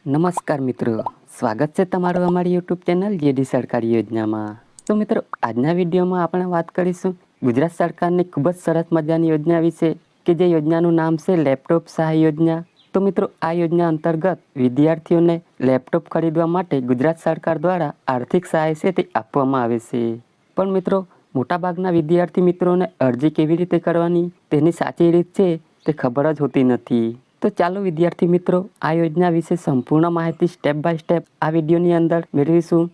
નમસ્કાર મિત્રો, સ્વાગત છે તમારું અમારી યુટ્યુબ ચેનલ જેડી સરકારી યોજનામાં. તો મિત્રો, આજના વિડીયોમાં આપણે વાત કરીશું ગુજરાત સરકારની ખૂબ જ સરસ મજાની યોજના વિશે કે જે યોજનાનું નામ છે લેપટોપ સહાય યોજના. તો મિત્રો, આ યોજના અંતર્ગત વિદ્યાર્થીઓને લેપટોપ ખરીદવા માટે ગુજરાત સરકાર દ્વારા આર્થિક સહાય છે તે આપવામાં આવે છે. પણ મિત્રો, મોટાભાગના વિદ્યાર્થી મિત્રોને અરજી કેવી રીતે કરવાની તેની સાચી રીત છે તે ખબર જ હોતી નથી. તો ચાલો વિદ્યાર્થી મિત્રો, આ યોજના વિશે સંપૂર્ણ માહિતી સ્ટેપ બાય સ્ટેપ આ વિડીયોની અંદર મેળવીશું.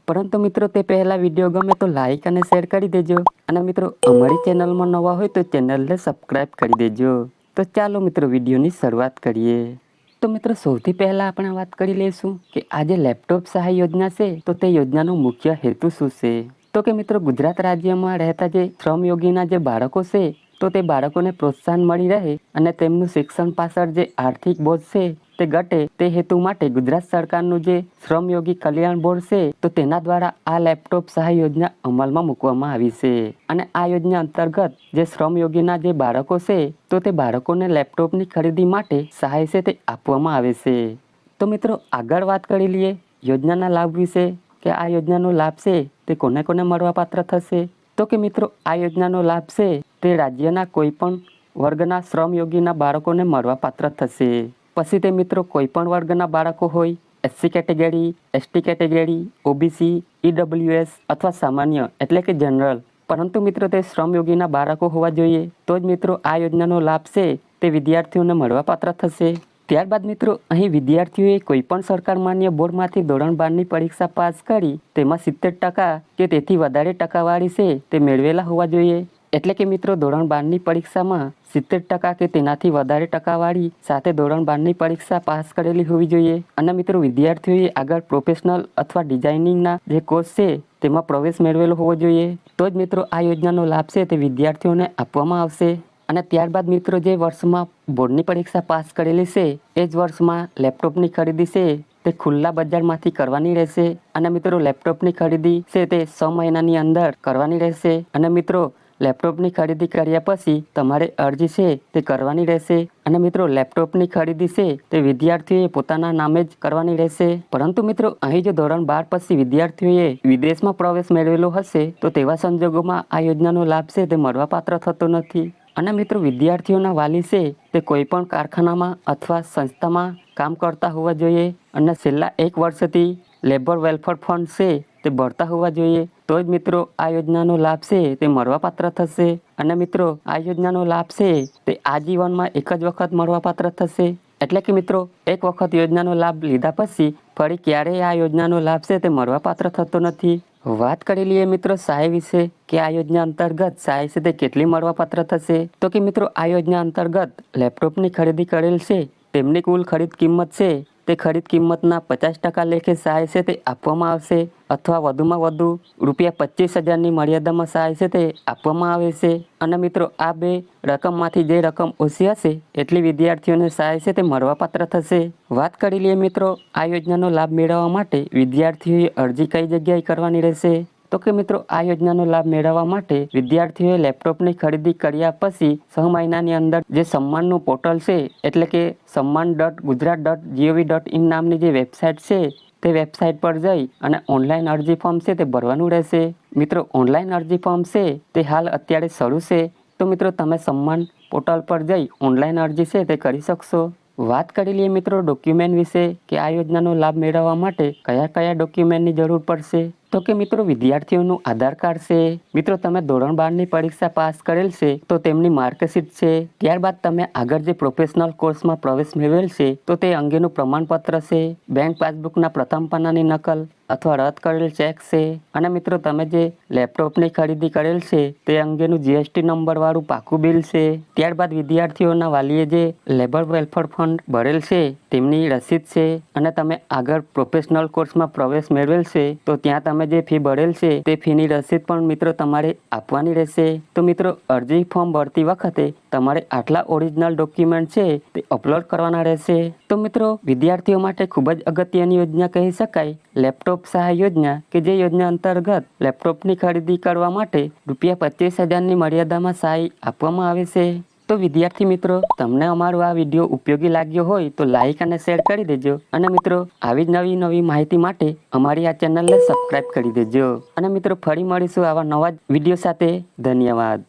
પરંતુ મિત્રો, તે પહેલાં વિડીયો ગમે તો લાઇક અને શેર કરી દેજો. અને મિત્રો, અમારી ચેનલમાં નવા હોય તો ચેનલને સબસ્ક્રાઈબ કરી દેજો. તો ચાલો મિત્રો, વિડીયોની શરૂઆત કરીએ. તો મિત્રો, સૌથી પહેલાં આપણે વાત કરી લઈશું કે આ જે લેપટોપ સહાય યોજના છે તો તે યોજનાનો મુખ્ય હેતુ શું છે. તો કે મિત્રો, ગુજરાત રાજ્યમાં રહેતા જે શ્રમયોગીના જે બાળકો છે તો તે બાળકોને પ્રોત્સાહન મળી રહે અને તેમનું શિક્ષણ પાછળ જે આર્થિક બોજ છે તે ઘટે તે હેતુ માટે ગુજરાત સરકારનું જે શ્રમયોગી કલ્યાણ બોર્ડ છે તો તેના દ્વારા આ લેપટોપ સહાય યોજના અમલમાં મૂકવામાં આવી છે. અને આ યોજના અંતર્ગત જે શ્રમયોગીના જે બાળકો છે તો તે બાળકોને લેપટોપની ખરીદી માટે સહાય છે તે આપવામાં આવે છે. તો મિત્રો, આગળ વાત કરી લઈએ યોજનાના લાભ વિશે કે આ યોજનાનો લાભ છે તે કોને કોને મળવાપાત્ર થશે. તો કે મિત્રો, આ યોજનાનો લાભ છે તે રાજ્યના કોઈ પણ વર્ગના શ્રમયોગીના બાળકોને મળવાપાત્ર થશે. પછી તે મિત્રો કોઈ પણ વર્ગના બાળકો હોય, SC category, ST category, OBC, EWS અથવા સામાન્ય એટલે કે જનરલ. પરંતુ મિત્રો, તે શ્રમયોગીના બાળકો હોવા જોઈએ તો જ મિત્રો આ યોજનાનો લાભ છે તે વિદ્યાર્થીઓને મળવાપાત્ર થશે. ત્યારબાદ મિત્રો, અહીં વિદ્યાર્થીઓએ કોઈ પણ સરકાર માન્ય બોર્ડમાંથી ધોરણ 12ની પરીક્ષા પાસ કરી તેમાં 70% કે તેથી વધારે ટકાવારી છે તે મેળવેલા હોવા જોઈએ. એટલે કે મિત્રો, ધોરણ 12ની પરીક્ષામાં 70% કે તેનાથી વધારે ટકાવારી સાથે ધોરણ 12ની પરીક્ષા પાસ કરેલી હોવી જોઈએ. અને મિત્રો, વિદ્યાર્થીઓએ આગળ પ્રોફેશનલ અથવા ડિઝાઇનિંગના જે કોર્સ છે તેમાં પ્રવેશ મેળવેલો હોવો જોઈએ. તો જ મિત્રો આ યોજનાનો લાભ છે તે વિદ્યાર્થીઓને આપવામાં આવશે. અને ત્યારબાદ મિત્રો, જે વર્ષમાં બોર્ડની પરીક્ષા પાસ કરેલી છે એ જ વર્ષમાં લેપટોપની ખરીદી છે તે ખુલ્લા બજારમાંથી કરવાની રહેશે. અને મિત્રો, લેપટોપની ખરીદી છે તે 6 મહિનાની અંદર કરવાની રહેશે. અને મિત્રો, લેપટોપની ખરીદી કર્યા પછી તમારે અરજી છે તે કરવાની રહેશે. અને મિત્રો, લેપટોપની ખરીદી છે તે વિદ્યાર્થીઓએ પોતાના નામે જ કરવાની રહેશે. પરંતુ મિત્રો, અહીં જો ધોરણ 12 પછી વિદ્યાર્થીઓએ વિદેશમાં પ્રવેશ મેળવેલો હશે તો તેવા સંજોગોમાં આ યોજનાનો લાભ છે તે મળવાપાત્ર થતો નથી. અને મિત્રો, વિદ્યાર્થીઓના વાલી છે તે કોઈ પણ કારખાનામાં અથવા સંસ્થામાં કામ કરતા હોવા જોઈએ અને છેલ્લા 1 વર્ષથી લેબર વેલફેર ફંડ છે તે ભરતા હોવા જોઈએ. તો જ મિત્રો આ યોજનાનો લાભ છે તે મળવાપાત્ર થશે. અને મિત્રો, આ યોજનાનો લાભ છે તે આજીવનમાં એક જ વખત મળવાપાત્ર થશે. એટલે કે મિત્રો, એક વખત યોજનાનો લાભ લીધા પછી ફરી ક્યારેય આ યોજનાનો લાભ છે તે મળવાપાત્ર થતો નથી. વાત કરી લઈએ મિત્રો સહાય વિશે કે આ યોજના અંતર્ગત સહાય છે તે કેટલી મળવાપાત્ર થશે. તો કે મિત્રો, આ યોજના અંતર્ગત લેપટોપની ખરીદી કરેલ છે તેમની કુલ ખરીદ કિંમત છે તે ખરીદ કિંમતના 50% લેખે સહાય છે તે આપવામાં આવશે. અથવા વધુમાં વધુ ₹25,000ની મર્યાદામાં સહાય છે તે આપવામાં આવે છે. અને મિત્રો, આ બે રકમમાંથી જે રકમ ઓછી હશે એટલી વિદ્યાર્થીઓને સહાય છે તે મળવાપાત્ર થશે. વાત કરી લઈએ મિત્રો, આ યોજનાનો લાભ મેળવવા માટે વિદ્યાર્થીઓએ અરજી કઈ જગ્યાએ કરવાની રહેશે. તો કે મિત્રો, આ યોજનાનો લાભ મેળવવા માટે વિદ્યાર્થીઓએ લેપટોપની ખરીદી કર્યા પછી 6 મહિનાની અંદર જે સન્માનનું પોર્ટલ છે એટલે કે samman.gujarat.gov.in નામની જે વેબસાઇટ છે તે વેબસાઇટ પર જઈ અને ઓનલાઈન અરજી ફોર્મ છે તે ભરવાનું રહેશે. મિત્રો, ઓનલાઈન અરજી ફોર્મ છે તે હાલ અત્યારે શરૂ છે. તો મિત્રો, તમે સન્માન પોર્ટલ પર જઈ ઓનલાઈન અરજી છે તે કરી શકશો. વાત કરી લઈએ મિત્રો ડોક્યુમેન્ટ વિશે કે આ યોજનાનો લાભ મેળવવા માટે કયા કયા ડોક્યુમેન્ટની જરૂર પડશે. તો કે મિત્રો, વિદ્યાર્થીઓનું આધાર કાર્ડ છે. મિત્રો, તમે ધોરણ 12ની પરીક્ષા પાસ કરેલ છે તો તેમની માર્કશીટ છે. ત્યારબાદ તમે આગળ જે પ્રોફેશનલ કોર્સમાં પ્રવેશ મેળવેલ છે તો તે અંગેનું પ્રમાણપત્ર છે. બેંક પાસબુકના પ્રથમ પાનાની નકલ અથવા રદ કરેલ ચેક છે. અને મિત્રો, તમે જે લેપટોપની ખરીદી કરેલ છે તે અંગેનું જીએસટી નંબર વાળું પાકું બિલ છે. ત્યારબાદ વિદ્યાર્થીઓના વાલીએ જે લેબર વેલફેર ફંડ ભરેલ છે તેમની રસીદ છે. અને તમે આગળ પ્રોફેશનલ કોર્સમાં પ્રવેશ મેળવેલ છે તો ત્યાં તમે જે ફી ભરેલ છે તે ફીની રસીદ પણ મિત્રો તમારે આપવાની રહેશે. તો મિત્રો, અરજી ફોર્મ ભરતી વખતે તમારે આટલા ઓરિજિનલ ડોક્યુમેન્ટ છે તે અપલોડ કરવાના રહેશે. તો મિત્રો, વિદ્યાર્થીઓ માટે ખૂબ જ અગત્યની યોજના કહી શકાય લેપટોપ સહાય યોજના કે જે યોજના અંતર્ગત લેપટોપની ખરીદી કરવા માટે ₹25,000ની મર્યાદામાં સહાય આપવામાં આવે છે. તો વિદ્યાર્થી મિત્રો, તમને અમારો આ વિડીયો ઉપયોગી લાગ્યો હોય તો લાઈક અને શેર કરી દેજો. અને મિત્રો, આવી જ નવી નવી માહિતી માટે અમારી આ ચેનલને સબસ્ક્રાઇબ કરી દેજો. અને મિત્રો, ફરી મળીશું આવા નવા જ વિડીયો સાથે. ધન્યવાદ.